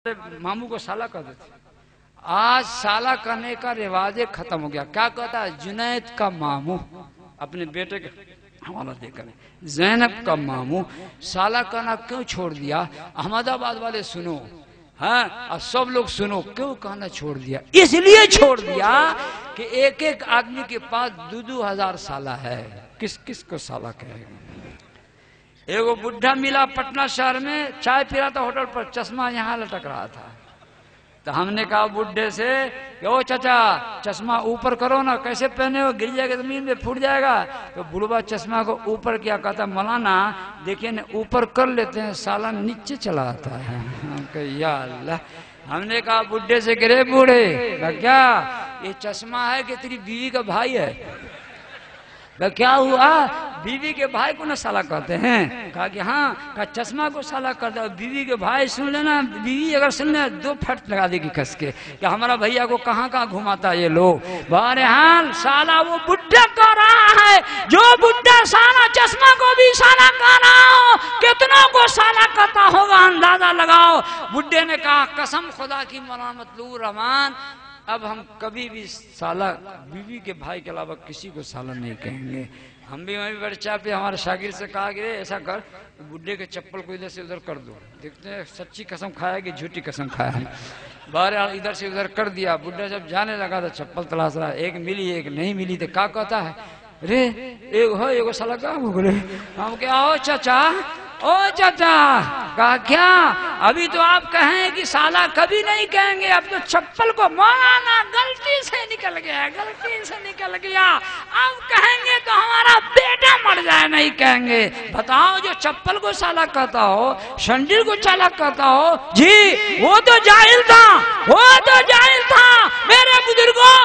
मामू को साला कहते थे। आज साला कहने का रिवाजे खत्म हो गया। क्या कहता है जुनैद का मामू, अपने बेटे के हवाला देकर ज़ैनब का मामू। साला कहना क्यों छोड़ दिया? अहमदाबाद वाले सुनो, हाँ, और सब लोग सुनो, क्यों कहना छोड़ दिया? इसलिए छोड़ दिया कि एक एक आदमी के पास 2-2 हजार साला है। किस किस को साला कहेगा? एगो बुढ़ा मिला पटना शहर में, चाय पी रहा था होटल पर, चश्मा यहाँ लटक रहा था। तो हमने कहा बुढ़े से कि ओ चाचा चश्मा ऊपर करो ना, कैसे पहने हो, गिर जाएगा जमीन में, फूट जाएगा। तो बुढ़वा चश्मा को ऊपर किया, कहता मौलाना देखिए ना ऊपर कर लेते हैं, साला नीचे चला आता है। या अल्लाह। हमने कहा बुढ़े से गिरे बूढ़े क्या ये चश्मा है कि तेरी बीवी का भाई है? क्या हुआ? बीवी के भाई को ना साला कहते हैं। कहा कि हाँ, कहा चश्मा को साला कर दो, बीवी के भाई सुन लेना, बीवी अगर सुन ले 2 फट लगा देगी कस के कि हमारा भैया को कहाँ कहाँ घुमाता ये लोग। बहरहाल साला वो बुढ़ा कह रहा है, जो बुढ़ा साला चश्मा को भी साला कह रहा हो, कितनों को साला कहता होगा अंदाजा लगाओ। बुढ़े ने कहा कसम खुदा की मलामतलू रहमान, अब हम कभी भी साला बीवी के भाई के अलावा किसी को साला नहीं कहेंगे। हम भी वहीं पर चाय पे हमारे शागिर्द से कहा कि ऐसा कर, बुढ़े के चप्पल को इधर से उधर कर दो, देखते हैं सच्ची कसम खाया कि झूठी कसम खाया है। बहरहाल इधर से उधर कर दिया। बुढ़ा जब जाने लगा तो चप्पल तलाश रहा, एक मिली एक नहीं मिली। तो क्या कहता है, रे एक हो एगो साला क्या भूख रहे? हम क्या हो चाचा, ओ चाचा। कहा क्या? अभी तो आप कहें कि साला कभी नहीं कहेंगे, अब तो चप्पल को मौलाना गलती से निकल गया, गलती से निकल गया, अब कहेंगे तो हमारा बेटा मर जाए, नहीं कहेंगे। बताओ जो चप्पल को साला कहता हो, शंडिल को साला कहता हो, जी वो तो जाहिल था, वो तो जाहिल था। मेरे बुजुर्गों,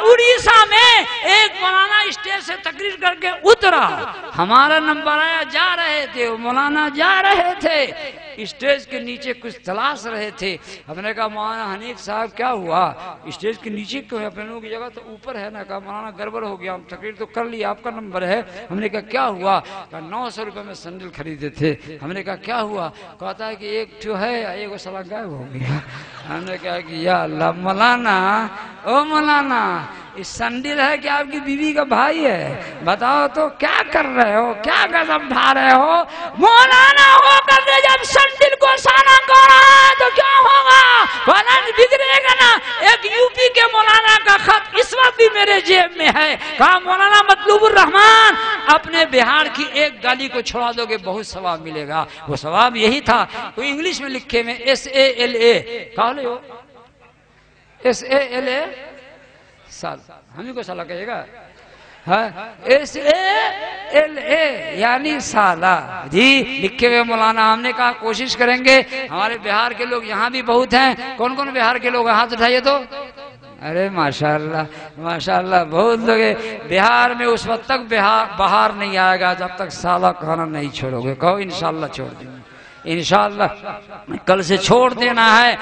उड़ीसा में एक मौलाना स्टेज से तकरीर करके उतरा, हमारा नंबर आया, जा रहे थे मौलाना, जा रहे थे, स्टेज के नीचे कुछ तलाश रहे थे। हमने कहा मौलाना हनीफ साहब क्या हुआ, स्टेज के नीचे क्यों है? अपने लोगों की जगह तो ऊपर है ना। कहा मौलाना गड़बड़ हो गया, हम तकरीर तो कर लिया, आपका नंबर है। हमने कहा क्या हुआ? कहा 900 रुपये में सैंडल खरीदे थे। हमने कहा क्या हुआ? कहता है कि एक ठो है, एक साला गायब हो गया। हमने कहा कि या अल्लाह, मौलाना ओ मौलाना, इस संडिल है कि आपकी बीवी का भाई है? बताओ तो क्या कर रहे हो, क्या कदम उठा रहे हो? मौलाना होकर जब संडिल को साला कर रहा है तो क्या होगा? फलन बिगड़ेगा ना। एक यूपी के मौलाना का खत इस वक्त भी मेरे जेब में है। कहा मौलाना मतलूबुर रहमान, अपने बिहार की एक गाली को छोड़ा दोगे बहुत सवाब मिलेगा। वो सवाब यही था, वो इंग्लिश में लिखे में SALA, कहा ले हो SALA, साल हम ही को साला कहेगा, हाँ SALA यानी साला जी लिखे हुए मौलाना। हमने कहा कोशिश करेंगे, हमारे बिहार के लोग यहाँ भी बहुत हैं। कौन कौन बिहार के लोग हैं? हाथ उठाइए तो। अरे माशाल्लाह माशाल्लाह, बहुत लोग हैं बिहार में। उस वक्त तक बाहर नहीं आएगा जब तक साला कहना नहीं छोड़ोगे। कहो इंशाल्लाह छोड़ देंगे, इंशाल्लाह कल से छोड़ देना है।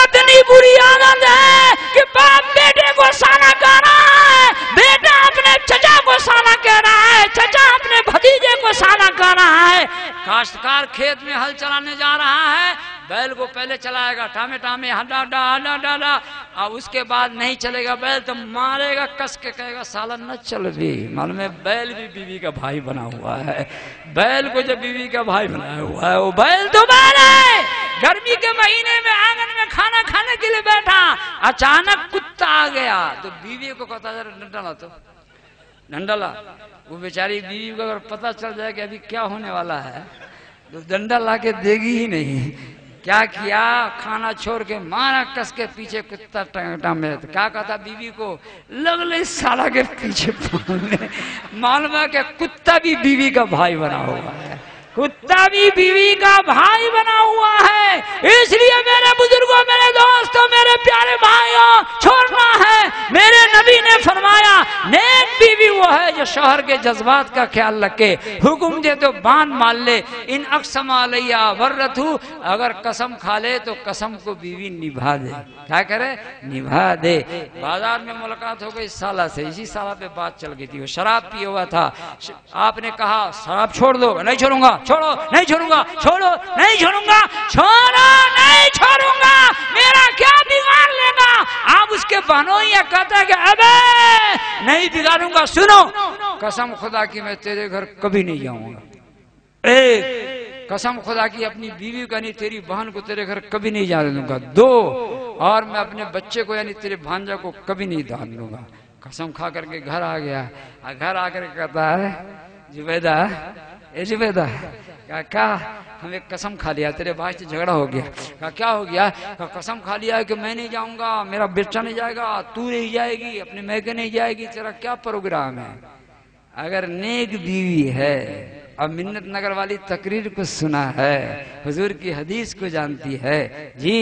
इतनी बुरी आदत है कि बाप बेटे को साला कह रहा है, बेटा अपने चचा को साला कह रहा है, चचा अपने भतीजे को साला कह रहा है। काश्तकार खेत में हल चलाने जा रहा है, बैल को पहले चलाएगा, टामे टामे हड्डा डाला डाला, अब उसके बाद नहीं चलेगा बैल तो मारेगा, कस के कहेगा साला न चल भी। मालूम है बैल भी बीवी का भाई बना हुआ है। बैल को जब बीवी का भाई बनाया हुआ है, वो बैल तो बैल है। गर्मी के महीने में आंगन में खाना खाने के लिए बैठा, अचानक कुत्ता आ गया तो बीवी को कहता जरा डंडा ला, तो डंडा ला। वो बेचारी बीवी को अगर पता चल जाए कि अभी क्या होने वाला है तो डंडा ला के देगी ही नहीं। क्या किया? खाना छोड़ के मारा कस के पीछे कुत्ता टंगटा में। तो क्या कहता बीवी को, लगले साला के पीछे पड़ने। मालूम है कि कुत्ता भी बीवी का भाई बना हुआ है, कुत्ता भी बीवी का भाई बना हुआ है। इसलिए मेरे बुजुर्गों, मेरे दोस्तों, मेरे प्यारे भाइयों, छोड़ना है। मेरे नबी ने फरमाया नेक बीवी वो है जो शौहर के जज्बात का ख्याल रखे, हुक्म दे तो बांध मान ले। इन अक्सम अलैया वर्रतु, अगर कसम खा ले तो कसम को बीवी निभा दे। क्या करे? निभा दे। बाजार में मुलाकात हो गई साला से, इसी साला पे बात चल गई थी। वो शराब पिए हुआ था, आपने कहा शराब छोड़ दो, नहीं छोड़ूंगा, छोड़ो नहीं छोड़ूंगा, छोड़ो नहीं छोड़ूंगा, छोड़ो नहीं छोड़ूंगा। बहनों या कहता है कि अबे नहीं बिगाड़ूंगा, सुनो कसम खुदा की मैं तेरे घर कभी नहीं जाऊंगा। एक कसम खुदा की अपनी बीवी को यानी तेरी बहन को तेरे घर कभी नहीं जाने दूंगा। दो, और मैं अपने बच्चे को यानी तेरे भांजा को कभी नहीं दान दूंगा। कसम खा करके घर आ गया। घर आकर कहता है जुबैदा, ए जुबैदा, क्या हम एक कसम खा लिया, तेरे भाई से झगड़ा हो गया। क्या हो गया? कसम खा लिया है कि मैं नहीं जाऊंगा, मेरा बच्चा नहीं जाएगा, तू नहीं जाएगी, अपने मैके नहीं जाएगी, तेरा क्या प्रोग्राम है? अगर नेक बीवी है, अब मिन्नत नगर वाली तकरीर को सुना है, हुजूर की हदीस को जानती है जी,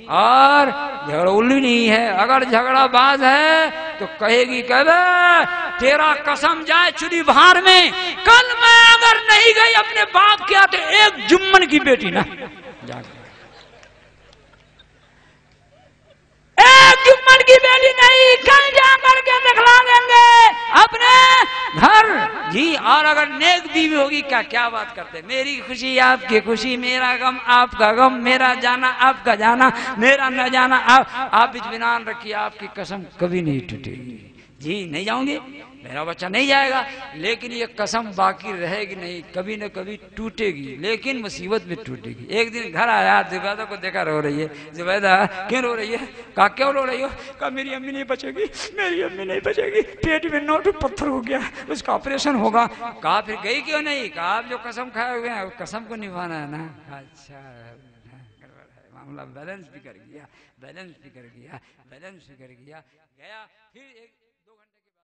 और झगड़ा उल्लू नहीं है। अगर झगड़ा बाज है तो कहेगी कह तेरा कसम जाए चुरी भार में, कल मैं अगर नहीं गई अपने बाप के आते एक जुम्मन की बेटी ना जाकर, एक जुम्मन की बेटी नहीं, कल जाकर के दिखला देंगे अपने घर जी। और अगर नेक बीवी होगी, क्या बात करते, मेरी खुशी आपकी खुशी, मेरा गम आपका गम, मेरा जाना आपका जाना, मेरा न जाना आप इत्मीनान रखिए, आपकी कसम कभी नहीं टूटेगी जी। नहीं जाऊंगी, मेरा बच्चा नहीं जाएगा, लेकिन ये कसम बाकी रहेगी नहीं, कभी न कभी टूटेगी, लेकिन मुसीबत में टूटेगी। एक दिन घर आया, जुबैदा को देखा रो रही है। जुबैदा क्यों रो रही है? कहा क्यों रो रही हो? कहा मेरी अम्मी नहीं बचेगी, मेरी अम्मी नहीं बचेगी, पेट में नोट पत्थर हो गया, उसका ऑपरेशन होगा। कहा फिर गई क्यों नहीं? कहा आप जो कसम खाए हुए हैं कसम को निभाना है ना। अच्छा मामला बैलेंस भी कर गया, बैलेंस भी कर गया, बैलेंस भी कर गया। गया फिर एक